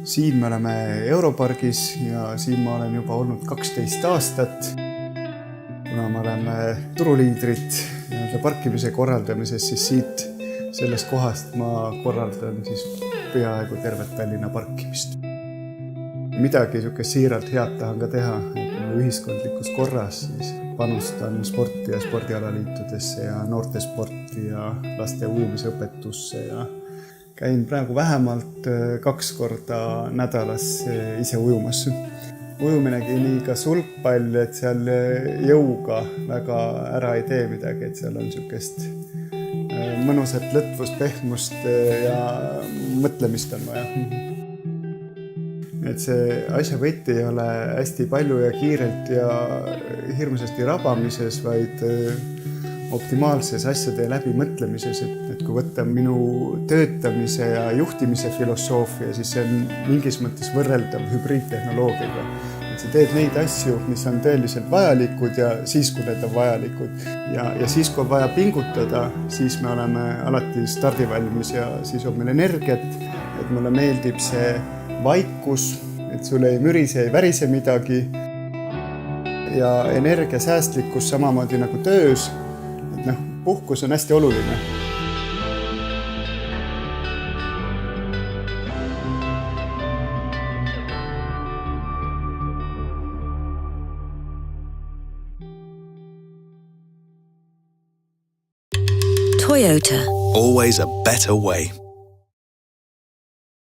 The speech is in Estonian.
Siin me oleme Europargis ja siin ma olen juba olnud 12 aastat. Kuna me oleme turuliidrid parkimise korraldamises, siis siit sellest kohast ma korraldan siis peaaegu tervet Tallinna parkimist. Midagi siiralt head tahan ka teha, ühiskondlikus korras siis panustan sporti ja spordialaliitudesse ja noortesporti ja laste ujumisõpetusse ja käin praegu vähemalt 2 korda nädalas ise ujumas. Ujuminegi nii ka sulgpall, et seal jõuga väga ära ei tee midagi, et seal on niisugust mõnusat lõtvust, pehmust ja mõtlemist on vaja. Et see asja võti ei ole hästi palju ja kiirelt ja hirmsasti rabamises, vaid optimaalses asjade läbimõtlemises, et kui võtta minu töötamise ja juhtimise filosoofia, siis see on mingis mõttes võrreldav hübriidtehnoloogiaga. Et sa teed neid asju, mis on tõeliselt vajalikud ja siis, kui need on vajalikud. Ja siis, kui on vaja pingutada, siis me oleme alati stardivalmis ja siis on meil energiat, et mulle meeldib see vaikus, et sul ei mürise, ei värise midagi ja energiasäästlikkus samamoodi nagu töös. Et puhkus on hästi oluline. Toyota. Always a better way.